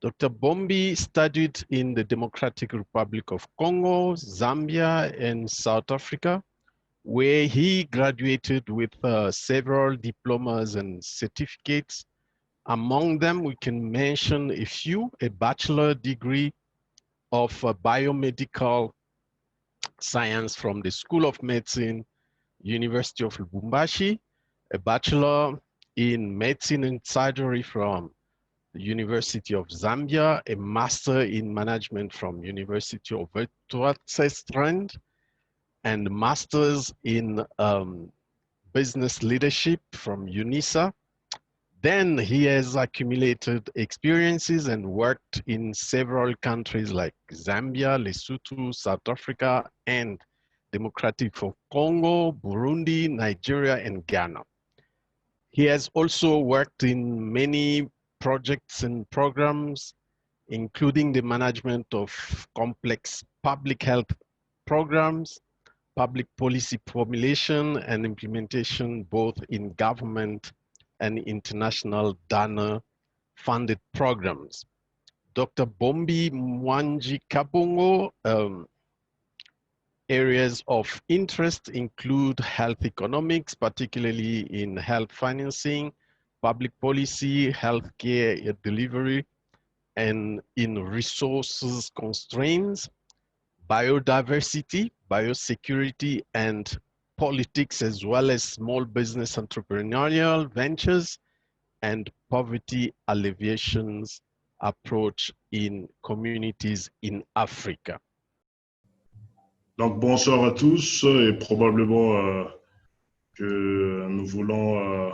Dr. Bombi studied in the Democratic Republic of Congo, Zambia, and South Africa, where he graduated with several diplomas and certificates. Among them, we can mention a few: a bachelor degree of biomedical science from the School of Medicine, University of Lubumbashi, a bachelor in medicine and surgery from the University of Zambia, a master in management from University of Witwatersrand, and masters in business leadership from UNISA. Then he has accumulated experiences and worked in several countries like Zambia, Lesotho, South Africa, and Democratic of Congo, Burundi, Nigeria, and Ghana. He has also worked in many projects and programs, including the management of complex public health programs, public policy formulation and implementation, both in government and international donor-funded programs. Dr. Bombi Mwanji Kabongo, areas of interest include health economics, particularly in health financing, public policy, healthcare delivery, and in resources constraints, biodiversity, biosecurity, and politics, as well as small business entrepreneurial ventures and poverty alleviations approach in communities in Africa. Donc bonsoir à tous et probablement que nous voulons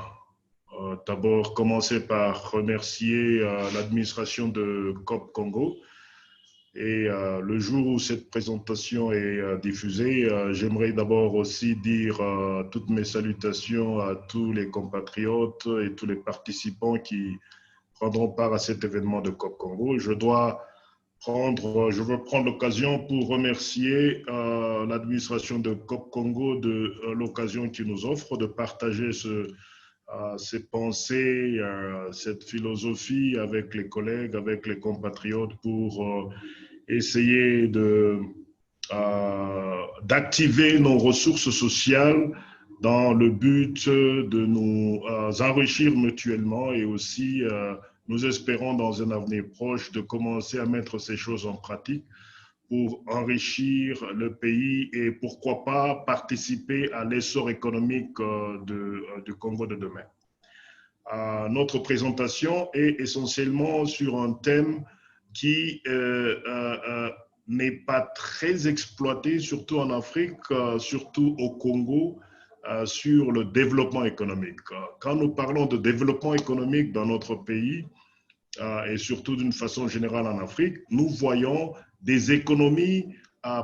d'abord commencer par remercier l'administration de COP Congo. Et le jour où cette présentation est diffusée, j'aimerais d'abord aussi dire toutes mes salutations à tous les compatriotes et tous les participants qui prendront part à cet événement de COP Congo. Je veux prendre l'occasion pour remercier l'administration de COP Congo de l'occasion qu'ils nous offre de partager ces pensées, cette philosophie avec les collègues, avec les compatriotes pour essayer d'activer nos ressources sociales dans le but de nous enrichir mutuellement et aussi nous espérons dans un avenir proche de commencer à mettre ces choses en pratique pour enrichir le pays et pourquoi pas participer à l'essor économique du Congo de demain. Notre présentation est essentiellement sur un thème qui n'est pas très exploité, surtout en Afrique, surtout au Congo, sur le développement économique. Quand nous parlons de développement économique dans notre pays, et surtout d'une façon générale en Afrique, nous voyons des économies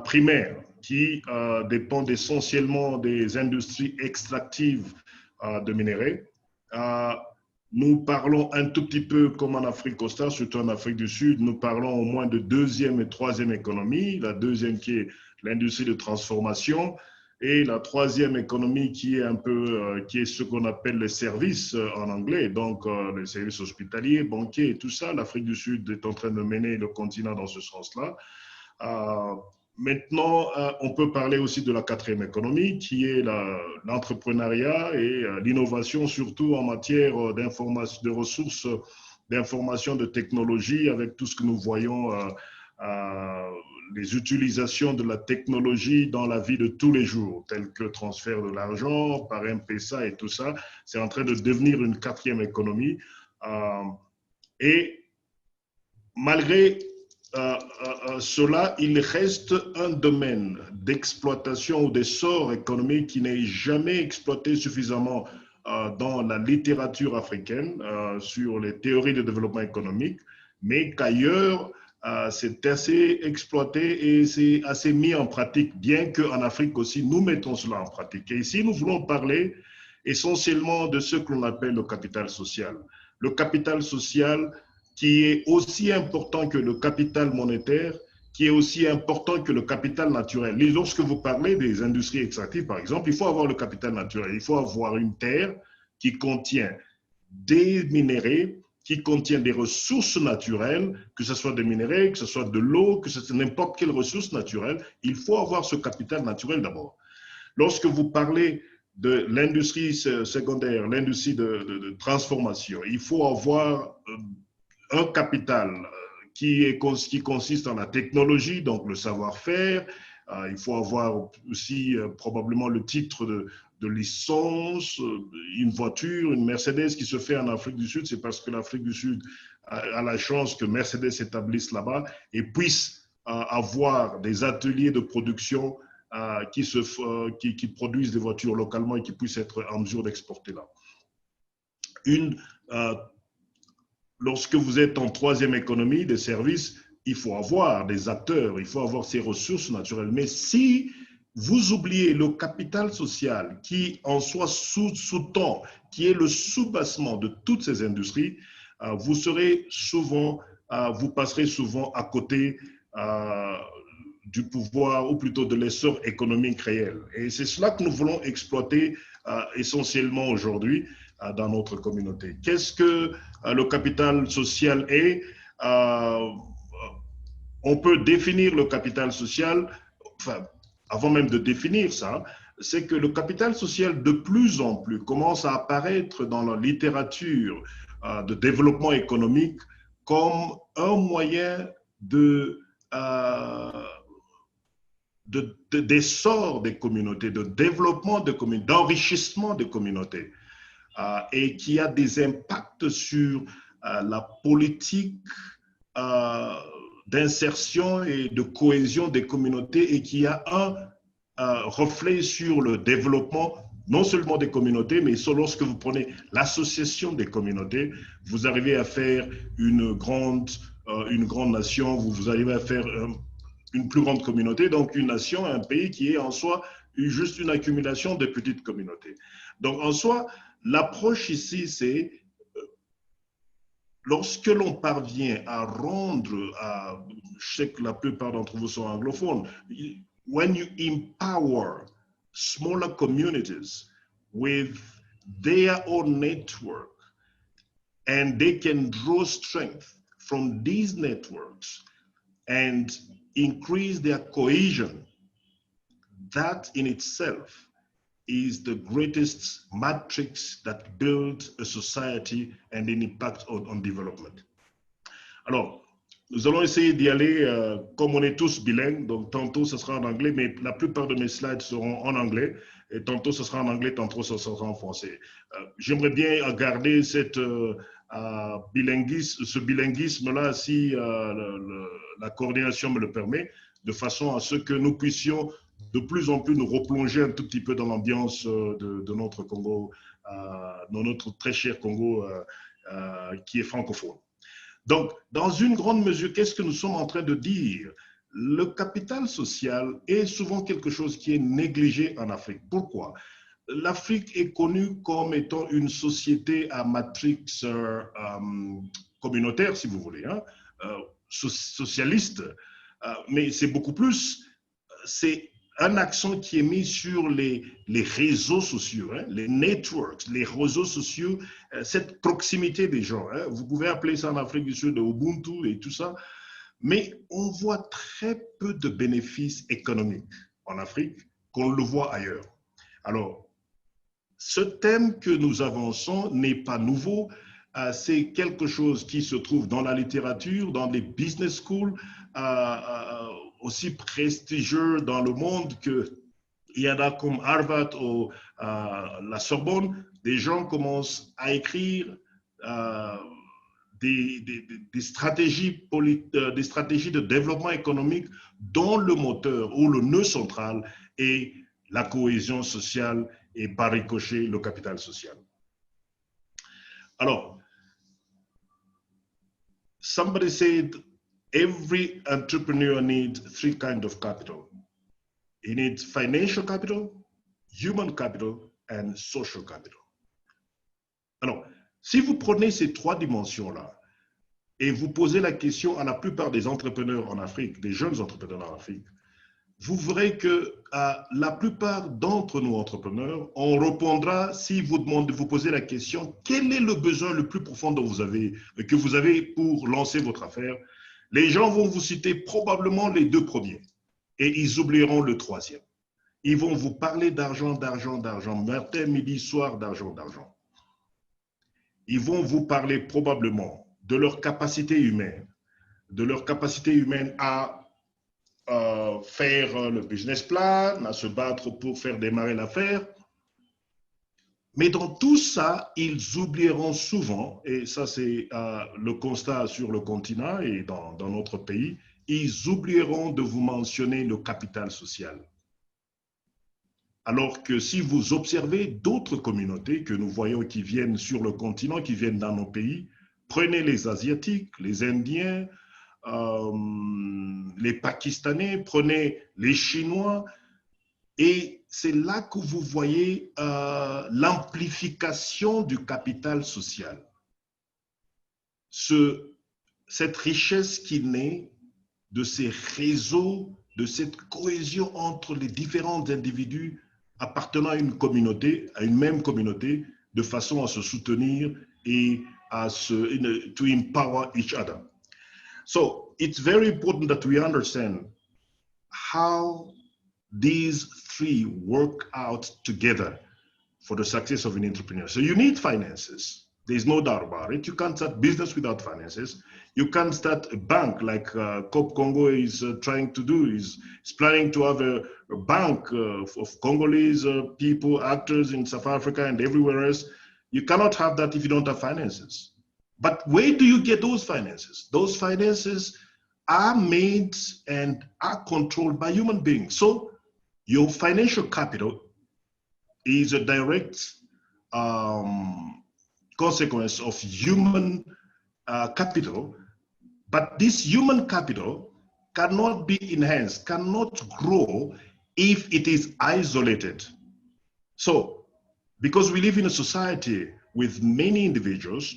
primaires qui dépendent essentiellement des industries extractives de minerais. Nous parlons un tout petit peu comme en Afrique australe, surtout en Afrique du Sud, nous parlons au moins de deuxième et troisième économie. La deuxième qui est l'industrie de transformation et la troisième économie qui est ce qu'on appelle les services en anglais, donc les services hospitaliers, banquiers et tout ça. L'Afrique du Sud est en train de mener le continent dans ce sens-là. Maintenant, on peut parler aussi de la quatrième économie qui est l'entrepreneuriat et l'innovation, surtout en matière d'information, de ressources, d'information, de technologie, avec tout ce que nous voyons, les utilisations de la technologie dans la vie de tous les jours, tels que le transfert de l'argent par M-Pesa et tout ça. C'est en train de devenir une quatrième économie. Et malgré cela, il reste un domaine d'exploitation ou d'essor économique qui n'est jamais exploité suffisamment dans la littérature africaine sur les théories de développement économique, mais qu'ailleurs, c'est assez exploité et c'est assez mis en pratique, bien qu'en Afrique aussi, nous mettons cela en pratique. Et ici, nous voulons parler essentiellement de ce que l'on appelle le capital social. Le capital social qui est aussi important que le capital monétaire, qui est aussi important que le capital naturel. Et lorsque vous parlez des industries extractives, par exemple, il faut avoir le capital naturel. Il faut avoir une terre qui contient des minéraux qui contient des ressources naturelles, que ce soit des minéraux, que ce soit de l'eau, que ce soit n'importe quelle ressource naturelle, il faut avoir ce capital naturel d'abord. Lorsque vous parlez de l'industrie secondaire, l'industrie de transformation, il faut avoir un capital qui consiste en la technologie, donc le savoir-faire. Il faut avoir aussi probablement le titre de licence. Une voiture, une Mercedes qui se fait en Afrique du Sud, c'est parce que l'Afrique du Sud a la chance que Mercedes s'établisse là-bas et puisse avoir des ateliers de production qui produisent des voitures localement et qui puissent être en mesure d'exporter là. Lorsque vous êtes en troisième économie des services, il faut avoir des acteurs, il faut avoir ces ressources naturelles. Mais si vous oubliez le capital social qui en soit sous-tend, qui est le soubassement de toutes ces industries, vous passerez souvent à côté du pouvoir, ou plutôt de l'essor économique réel. Et c'est cela que nous voulons exploiter essentiellement aujourd'hui dans notre communauté. Qu'est-ce que le capital social est? On peut définir le capital social, enfin, avant même de définir ça, c'est que le capital social de plus en plus commence à apparaître dans la littérature de développement économique comme un moyen d'essor des communautés, de développement des communautés, d'enrichissement des communautés, et qui a des impacts sur la politique d'insertion et de cohésion des communautés, et qui a un reflet sur le développement non seulement des communautés, mais lorsque vous prenez l'association des communautés, vous arrivez à faire une grande nation, vous arrivez à faire une plus grande communauté, donc une nation, un pays qui est en soi juste une accumulation de petites communautés. Donc en soi, l'approche ici, c'est lorsque l'on parvient à rendre, je sais que la plupart d'entre vous sont anglophones, when you empower smaller communities with their own network, and they can draw strength from these networks and increase their cohesion, that in itself is the greatest matrix that builds a society and an impact on development. Alors, nous allons essayer d'y aller comme on est tous bilingues, donc tantôt ce sera en anglais, mais la plupart de mes slides seront en anglais, et tantôt ce sera en anglais, tantôt ce sera en français. J'aimerais bien garder cette ce bilinguisme-là, si la coordination me le permet, de façon à ce que nous puissions de plus en plus nous replonger un tout petit peu dans l'ambiance de notre Congo, dans notre très cher Congo qui est francophone. Donc, dans une grande mesure, qu'est-ce que nous sommes en train de dire? Le capital social est souvent quelque chose qui est négligé en Afrique. Pourquoi? L'Afrique est connue comme étant une société à matrix communautaire, si vous voulez, hein, socialiste, mais c'est beaucoup plus, c'est un accent qui est mis sur les réseaux sociaux, hein, les networks, les réseaux sociaux, cette proximité des gens. Hein. Vous pouvez appeler ça en Afrique du Sud Ubuntu et tout ça, mais on voit très peu de bénéfices économiques en Afrique qu'on le voit ailleurs. Alors, ce thème que nous avançons n'est pas nouveau, c'est quelque chose qui se trouve dans la littérature, dans les business schools, aussi prestigieux dans le monde qu'il y en a comme Harvard ou la Sorbonne. Des gens commencent à écrire des stratégies de développement économique dont le moteur ou le nœud central est la cohésion sociale et par ricochet le capital social. Alors, somebody said every entrepreneur needs three kinds of capital. He needs financial capital, human capital, and social capital. Alors, si vous prenez ces trois dimensions-là et vous posez la question à la plupart des entrepreneurs en Afrique, des jeunes entrepreneurs en Afrique, vous verrez que la plupart d'entre nous entrepreneurs, on répondra si vous posez la question, quel est le besoin le plus profond que vous avez pour lancer votre affaire? Les gens vont vous citer probablement les deux premiers et ils oublieront le troisième. Ils vont vous parler d'argent, d'argent, d'argent, matin, midi, soir, d'argent, d'argent. Ils vont vous parler probablement de leur capacité humaine à faire le business plan, à se battre pour faire démarrer l'affaire. Mais dans tout ça, ils oublieront souvent, et ça c'est le constat sur le continent et dans notre pays, ils oublieront de vous mentionner le capital social. Alors que si vous observez d'autres communautés que nous voyons qui viennent sur le continent, qui viennent dans nos pays, prenez les Asiatiques, les Indiens, les Pakistanais, prenez les Chinois, et c'est là que vous voyez l'amplification du capital social. Cette richesse qui naît de ces réseaux, de cette cohésion entre les différents individus appartenant à une communauté, à une même communauté, de façon à se soutenir et to empower each other. So it's very important that we understand how these three work out together for the success of an entrepreneur. So you need finances. There's no doubt about it. You can't start business without finances. You can't start a bank like COP Congo is trying to do. Is planning to have a bank of Congolese people, actors in South Africa and everywhere else. You cannot have that if you don't have finances. But where do you get those finances? Those finances are made and are controlled by human beings. So your financial capital is a direct consequence of human capital, but this human capital cannot be enhanced, cannot grow if it is isolated. So, because we live in a society with many individuals,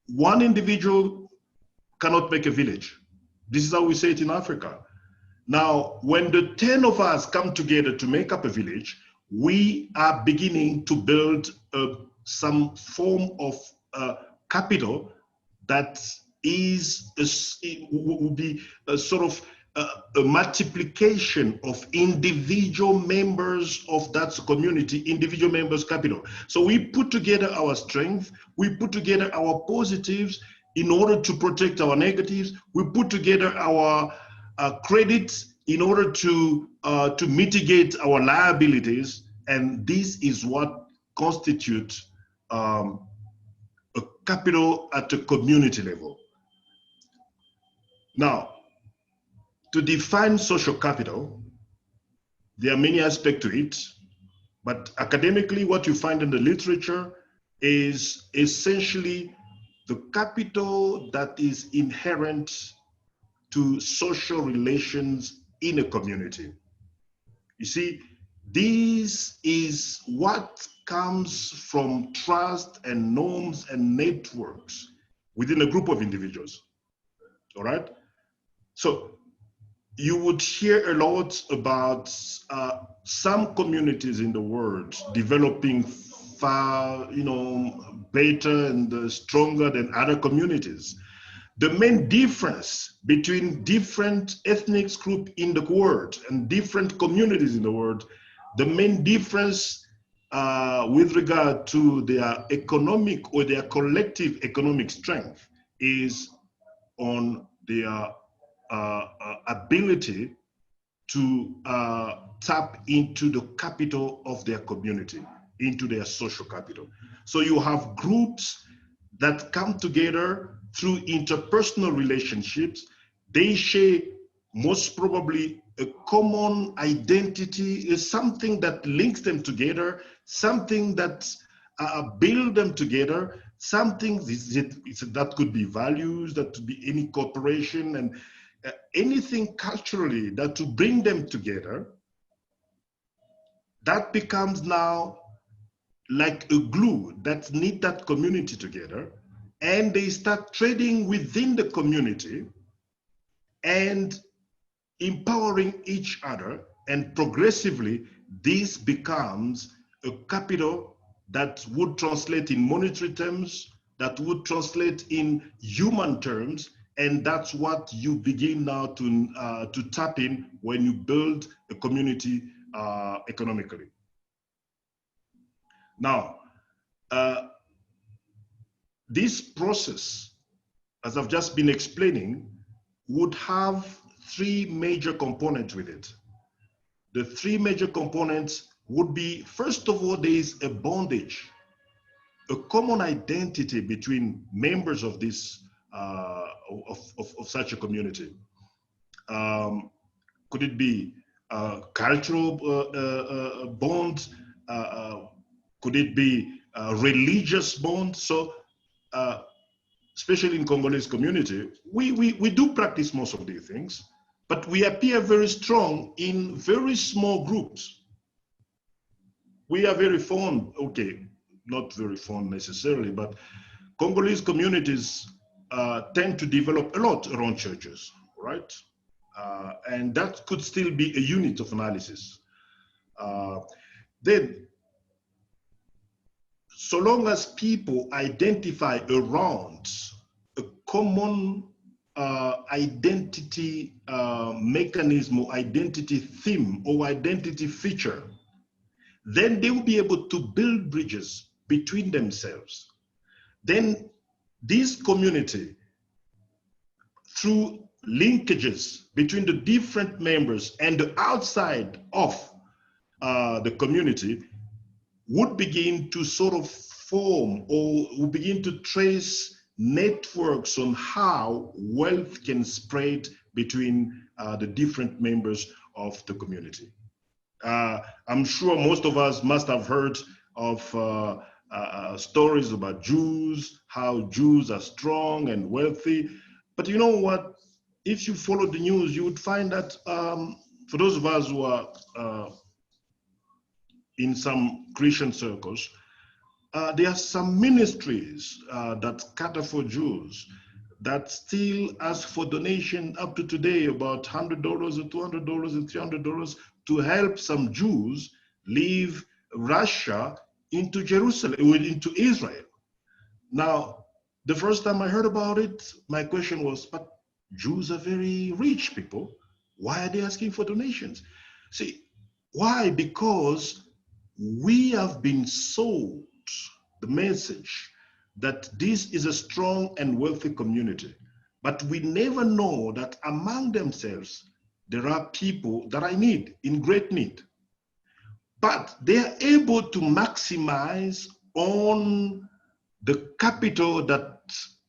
one individual cannot make a village. This is how we say it in Africa. Now, when the 10 of us come together to make up a village, we are beginning to build some form of capital that will be a sort of a multiplication of individual members of that community, individual members' capital. So we put together our strength, we put together our positives in order to protect our negatives, we put together our credits in order to mitigate our liabilities, and this is what constitutes a capital at a community level. Now, to define social capital, there are many aspects to it, but academically what you find in the literature is essentially the capital that is inherent to social relations in a community. You see, this is what comes from trust and norms and networks within a group of individuals, all right? So you would hear a lot about some communities in the world developing far, better and stronger than other communities. The main difference between different ethnic groups in the world and different communities in the world, the main difference with regard to their economic or their collective economic strength is on their ability to tap into the capital of their community, into their social capital. So you have groups that come together through interpersonal relationships. They share most probably a common identity, is something that links them together, something that build them together, something that could be values, that could be any cooperation, and anything culturally that to bring them together, that becomes now like a glue that knit that community together, and they start trading within the community, and empowering each other, and progressively this becomes a capital that would translate in monetary terms, that would translate in human terms, and that's what you begin now to tap in when you build a community economically. Now, this process, as I've just been explaining, would have three major components with it. The three major components would be, first of all, there is a bondage, a common identity between members of this, of such a community. Could it be cultural bonds? Could it be religious bonds? So, especially in Congolese community, we do practice most of these things, but we appear very strong in very small groups. We are very fond, okay, not very fond necessarily, but Congolese communities tend to develop a lot around churches, right? And that could still be a unit of analysis. Then, so long as people identify around a common identity mechanism or identity theme or identity feature, then they will be able to build bridges between themselves. Then this community, through linkages between the different members and the outside of the community, would begin to sort of form or would begin to trace networks on how wealth can spread between the different members of the community. I'm sure most of us must have heard of stories about Jews, how Jews are strong and wealthy. But you know what? If you follow the news, you would find that for those of us who are in some Christian circles, there are some ministries that cater for Jews that still ask for donation up to today, about $100 or $200 or $300 to help some Jews leave Russia into Jerusalem, into Israel. Now, the first time I heard about it, my question was, but Jews are very rich people. Why are they asking for donations? See, why? Because we have been sold the message that this is a strong and wealthy community, but we never know that among themselves, there are people that are in great need. But they are able to maximize on the capital that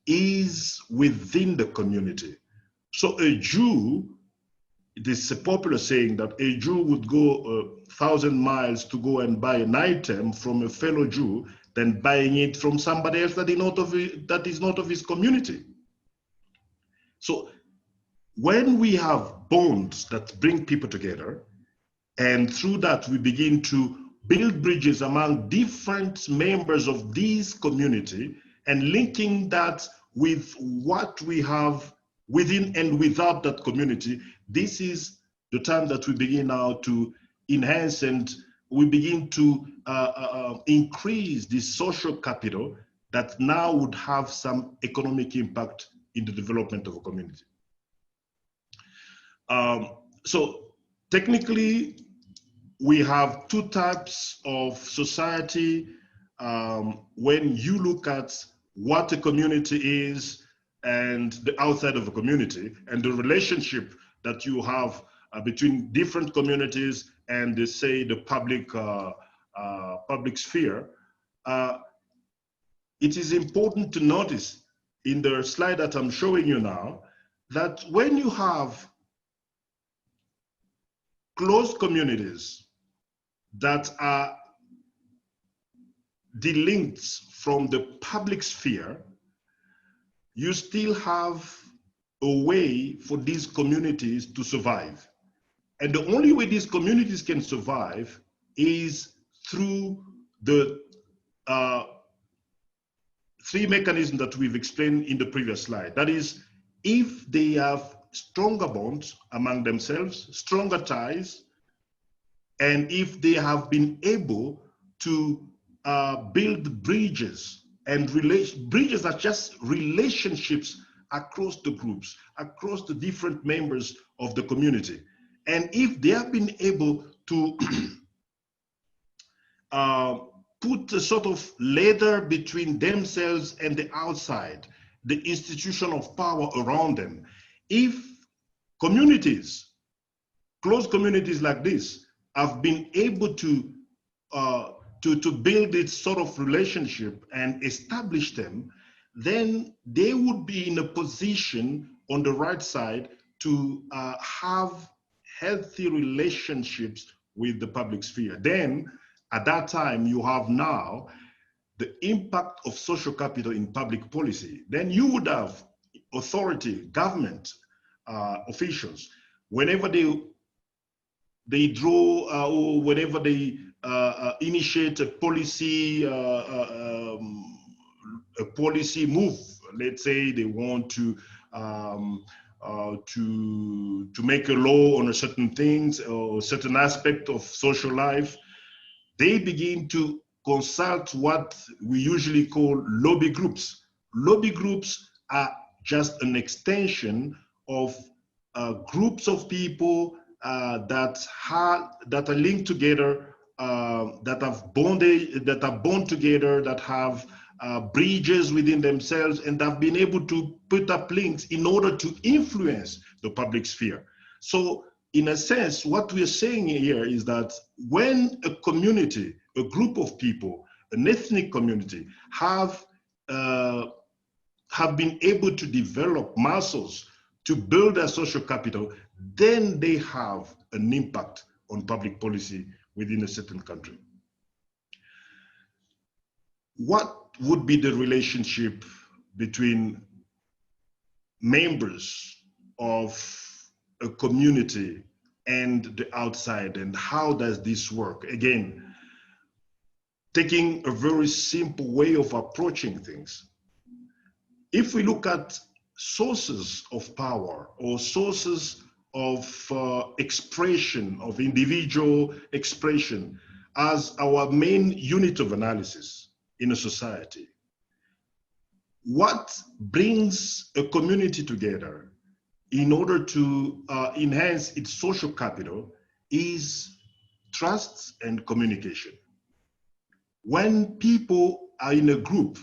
is within the community. So a Jew, it is a popular saying that a Jew would go 1,000 miles to go and buy an item from a fellow Jew than buying it from somebody else that is not of his community. So when we have bonds that bring people together, and through that we begin to build bridges among different members of this community and linking that with what we have within and without that community, this is the time that we begin now to enhance and we begin to increase the social capital that now would have some economic impact in the development of a community. So technically, we have two types of society when you look at what a community is and the outside of a community and the relationship that you have between different communities and say the public sphere. It is important to notice in the slide that I'm showing you now that when you have closed communities that are delinked from the public sphere, you still have a way for these communities to survive. And the only way these communities can survive is through the three mechanisms that we've explained in the previous slide. That is, if they have stronger bonds among themselves, stronger ties, and if they have been able to build bridges, and bridges are just relationships across the groups, across the different members of the community. And if they have been able to put a sort of ladder between themselves and the outside, the institution of power around them, if communities, close communities like this, have been able to build this sort of relationship and establish them, then they would be in a position on the right side to have healthy relationships with the public sphere. Then at that time, you have now the impact of social capital in public policy. Then you would have authority, government officials, whenever they draw or whenever they initiate a policy move. Let's say they want to make a law on a certain things or certain aspect of social life. They begin to consult what we usually call lobby groups. Lobby groups are just an extension of groups of people that are linked together, that are bound together, that have bridges within themselves, and have been able to put up links in order to influence the public sphere. So in a sense, what we're saying here is that when a community, a group of people, an ethnic community have been able to develop muscles to build their social capital, then they have an impact on public policy within a certain country. What would be the relationship between members of a community and the outside, and how does this work? Again, taking a very simple way of approaching things. If we look at sources of power or sources of expression, of individual expression as our main unit of analysis in a society, what brings a community together in order to enhance its social capital is trust and communication. When people are in a group,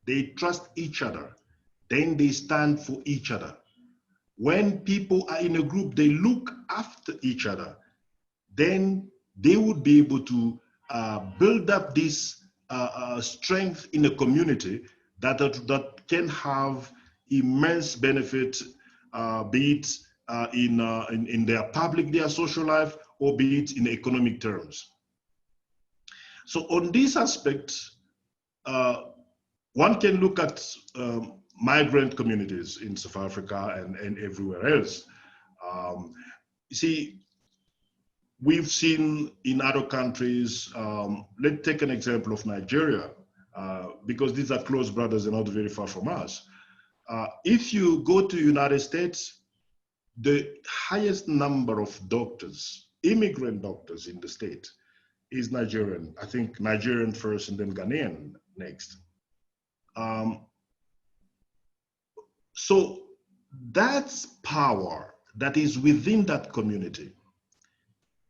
they trust each other, then they stand for each other. When people are in a group, they look after each other, then they would be able to build up this strength in a community that can have immense benefit, be it in their public, their social life, or be it in economic terms. So on this aspect, one can look at migrant communities in South Africa and everywhere else. You see, we've seen in other countries, let's take an example of Nigeria, because these are close brothers and not very far from us. If you go to the United States, the highest number of doctors, immigrant doctors in the state, is Nigerian. I think Nigerian first and then Ghanaian next. So that's power that is within that community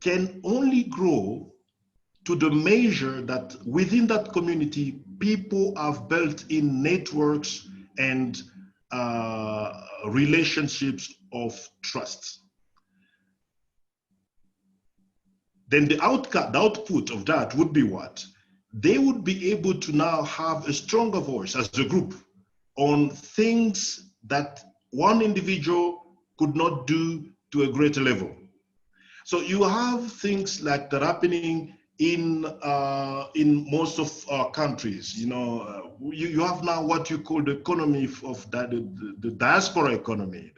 can only grow to the measure that within that community, people have built in networks and relationships of trust. Then the output of that would be what? They would be able to now have a stronger voice as a group on things that one individual could not do to a greater level. So you have things like that happening in most of our countries. You know, you have now what you call the economy of the diaspora economy,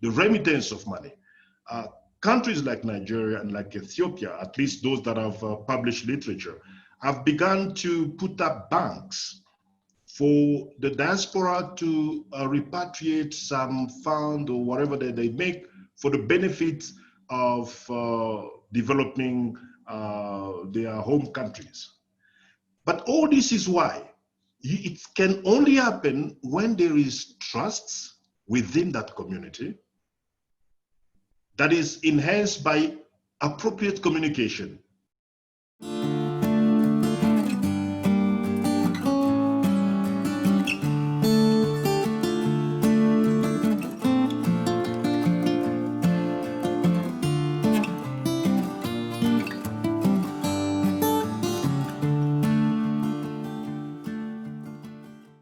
the remittance of money. Countries like Nigeria and like Ethiopia, at least those that have published literature, have begun to put up banks for the diaspora to repatriate some fund or whatever that they make for the benefit of developing their home countries. But all this is why it can only happen when there is trust within that community that is enhanced by appropriate communication.